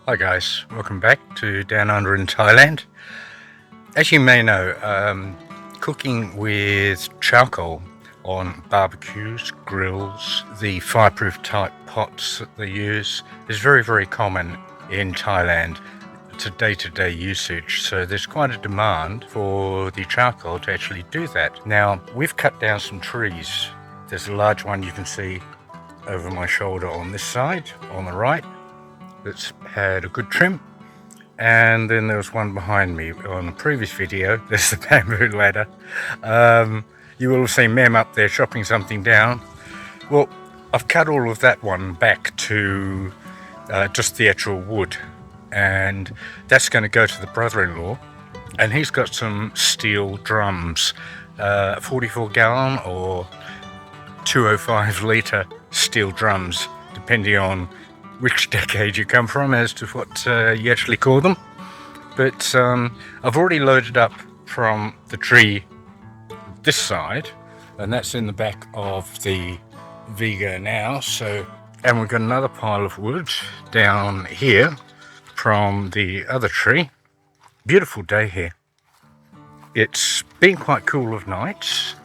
Hi guys, welcome back to Down Under in Thailand. As you may know, cooking with charcoal on barbecues, grills, the fireproof type pots that they use is very common in Thailand. It's a day-to-day usage, so there's quite a demand for the charcoal to actually do that. Now, we've cut down some trees. There's a large one you can see over my shoulder on this side, on the right, that's had a good trim, and then there was one behind me on the previous video. There's the bamboo ladder. You will have seen Mem up there chopping something down. Well, I've cut all of that one back to just the actual wood, and that's going to go to the brother-in-law, and he's got some steel drums, 44 gallon or 205 litre steel drums, depending on which decade you come from as to what you actually call them. But I've already loaded up from the tree this side, and that's in the back of the Vigo now. So, and we've got another pile of wood down here from the other tree. Beautiful day here. It's been quite cool of nights.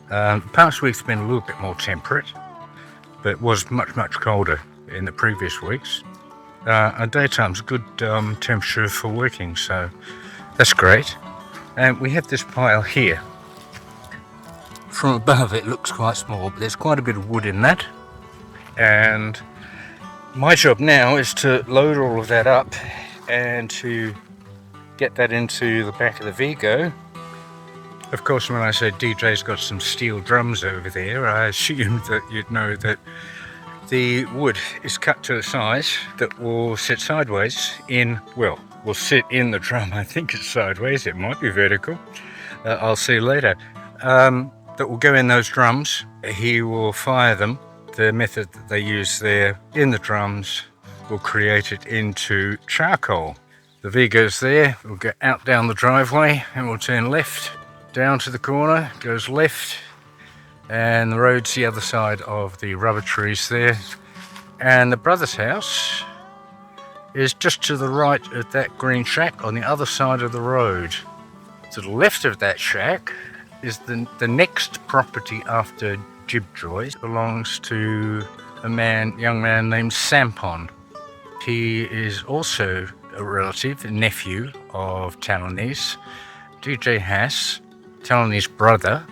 The past week's been a little bit more temperate, but it was much colder in the previous weeks. And daytime's a good temperature for working, so that's great. And we have this pile here. From above it looks quite small, but there's quite a bit of wood in that. And my job now is to load all of that up and to get that into the back of the Vigo. Of course, when I said DJ's got some steel drums over there, I assumed that you'd know that the wood is cut to a size that will sit sideways in, well, will sit in the drum. I think it's sideways, it might be vertical. I'll see later. That will go in those drums. He will fire them. The method that they use there in the drums will create it into charcoal. The Vigo's there, we'll go out down the driveway and we'll turn left, down to the corner, goes left, and the road's the other side of the rubber trees there. And the brother's house is just to the right of that green shack on the other side of the road. To the left of that shack is the next property after Jibjoy. Belongs to a young man named Sampon. He is also a relative, a nephew of Thailandese. DJ Haas, Thailandese brother,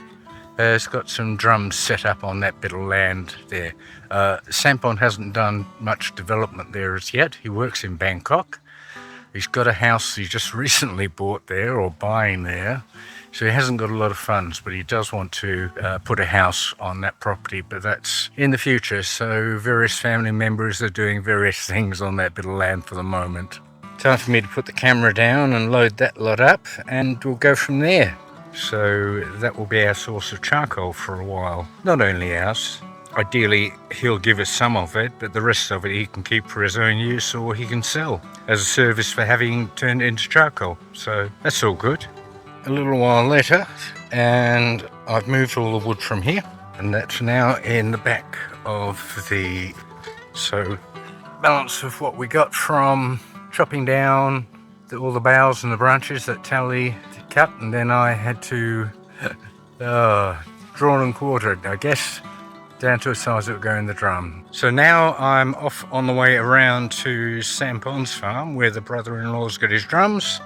has got some drums set up on that bit of land there. Sampon hasn't done much development there as yet. He works in Bangkok. He's got a house he just recently bought there, or buying there. So he hasn't got a lot of funds, but he does want to put a house on that property, but that's in the future. So various family members are doing various things on that bit of land for the moment. Time for me to put the camera down and load that lot up, and we'll go from there. So that will be our source of charcoal for a while. Not only ours. Ideally, he'll give us some of it, but the rest of it he can keep for his own use, or he can sell as a service for having turned into charcoal. So that's all good. A little while later, and I've moved all the wood from here, and that's now in the back of the balance of what we got from chopping down all the boughs and the branches that Tally cut, and then I had to drawn and quartered, I guess, down to a size that would go in the drum. So now I'm off on the way around to Sampon's farm, where the brother-in-law's got his drums,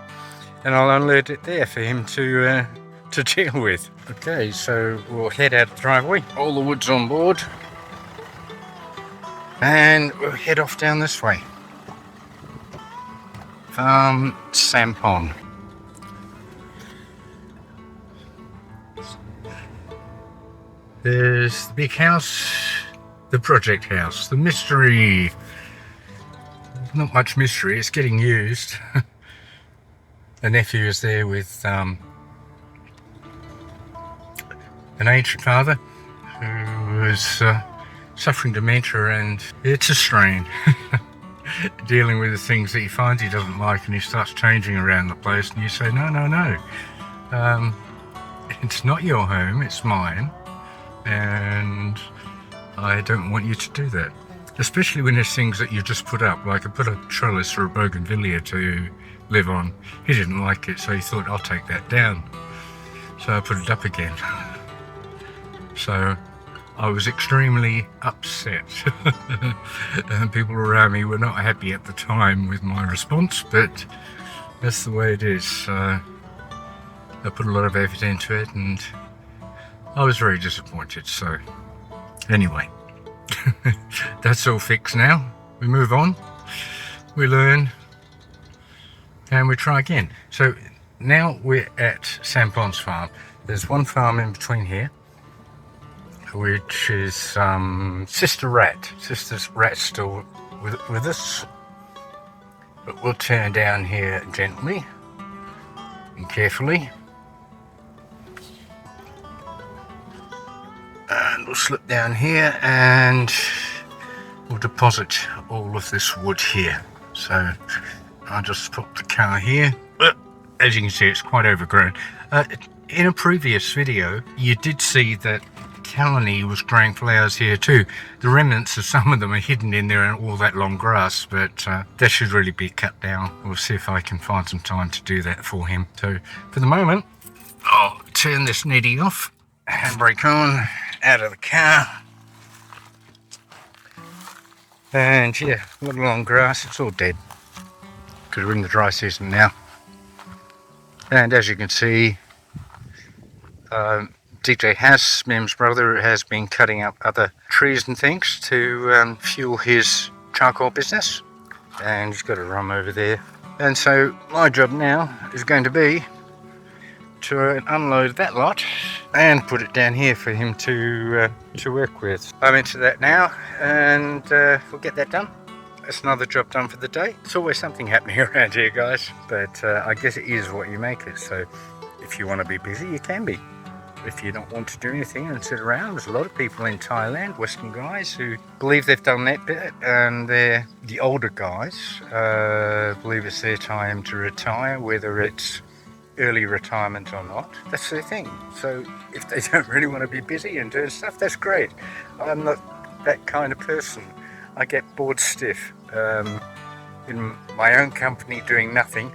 and I'll unload it there for him to deal with. Okay, so we'll head out the driveway. All the wood's on board, and we'll head off down this way. Farm Sampon. There's the big house, the project house, the mystery. Not much mystery, it's getting used. The nephew is there with an aged father who is suffering dementia, and it's a strain. Dealing with the things that he finds he doesn't like, and he starts changing around the place, and you say, no. It's not your home, it's mine, and I don't want you to do that. especially when there's things that you just put up, like I put a trellis for a bougainvillea to live on. He didn't like it, so he thought, I'll take that down. So I put it up again. So I was extremely upset. And people around me were not happy at the time with my response, but that's the way it is. I put a lot of effort into it and I was very disappointed. So anyway, that's all fixed now. We move on, we learn, and we try again. So now we're at Sampon's farm. There's one farm in between here, which is Sister Rat. Sister Rat's still with us, but we'll turn down here gently and carefully, and we'll slip down here and we'll deposit all of this wood here. So I'll just put the car here. As you can see, it's quite overgrown. In a previous video, you did see that Kalani was growing flowers here too. The remnants of some of them are hidden in there and all that long grass, but that should really be cut down. We'll see if I can find some time to do that for him. So for the moment, I'll turn this nitty off, handbrake on, out of the car. And yeah, a lot of long grass, it's all dead because we're in the dry season now. And as you can see, DJ Haas, Mim's brother, has been cutting up other trees and things to fuel his charcoal business, and he's got a rum over there. And so my job now is going to be to unload that lot and put it down here for him to work with. I'm into that now, and we'll get that done. That's another job done for the day. It's always something happening around here, guys, but I guess it is what you make it. So if you want to be busy, you can be. If you don't want to do anything and sit around, there's a lot of people in Thailand, Western guys, who believe they've done that bit, and they're the older guys believe it's their time to retire, whether it's early retirement or not. That's their thing. So if they don't really want to be busy and doing stuff, that's great. I'm not that kind of person. I get bored stiff. In my own company doing nothing,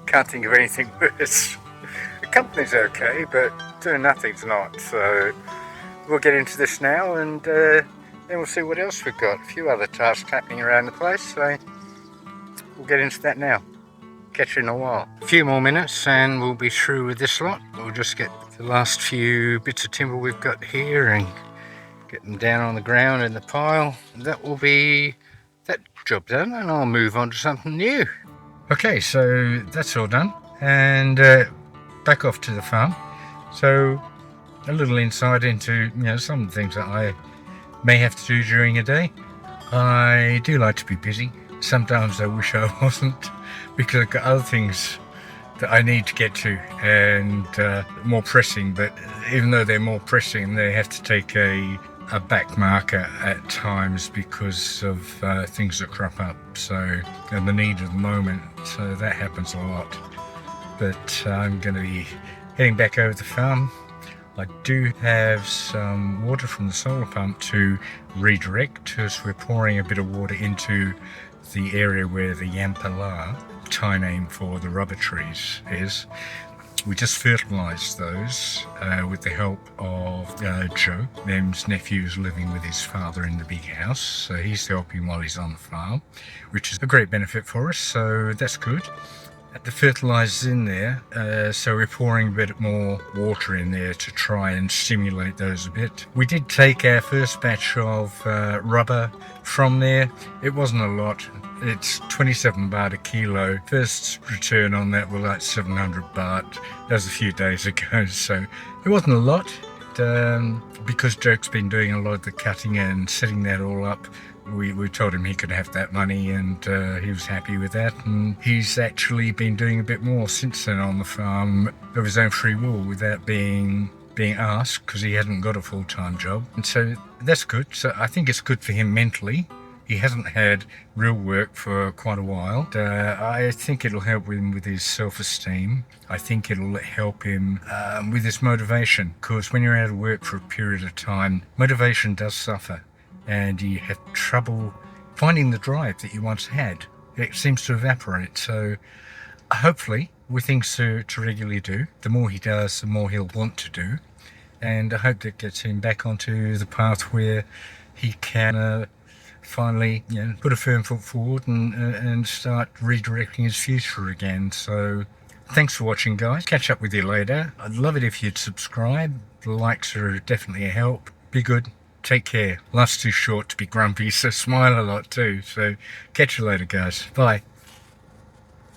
can't think of anything worse. The company's okay, but doing nothing's not. So we'll get into this now, and then we'll see what else we've got. A few other tasks happening around the place, so we'll get into that now. Catch you in a while. A few more minutes and we'll be through with this lot. We'll just get the last few bits of timber we've got here and get them down on the ground in the pile. That will be that job done, and I'll move on to something new. Okay, so that's all done, and back off to the farm. So a little insight into some of the things that I may have to do during a day. I do like to be busy. Sometimes I wish I wasn't, because I've got other things that I need to get to, and more pressing, but even though they're more pressing, they have to take a back marker at times because of things that crop up, so, and the need of the moment, so that happens a lot. But I'm going to be heading back over the farm. I do have some water from the solar pump to redirect, as we're pouring a bit of water into the area where the Yampala, Thai name for the rubber trees, is. We just fertilised those with the help of Joe. Mem's nephew's living with his father in the big house, so he's helping while he's on the farm, which is a great benefit for us, so that's good. The fertiliser's in there, so we're pouring a bit more water in there to try and stimulate those a bit. We did take our first batch of rubber from there. It wasn't a lot. It's 27 baht a kilo. First return on that was like 700 baht. That was a few days ago, so it wasn't a lot. Because Joke's been doing a lot of the cutting and setting that all up, we told him he could have that money, and he was happy with that, and he's actually been doing a bit more since then on the farm of his own free will without being asked, because he hadn't got a full-time job, and so that's good. So I think it's good for him mentally. He hasn't had real work for quite a while. I think it'll help him with his self-esteem. I think it'll help him with his motivation, because when you're out of work for a period of time, motivation does suffer. and you have trouble finding the drive that you once had. It seems to evaporate. So hopefully, with things to regularly do, the more he does, the more he'll want to do. And I hope that gets him back onto the path where he can finally, put a firm foot forward and start redirecting his future again. So thanks for watching, guys. Catch up with you later. I'd love it if you'd subscribe. The likes are definitely a help. Be good. Take care. Life's too short to be grumpy, so smile a lot too. So catch you later, guys. Bye.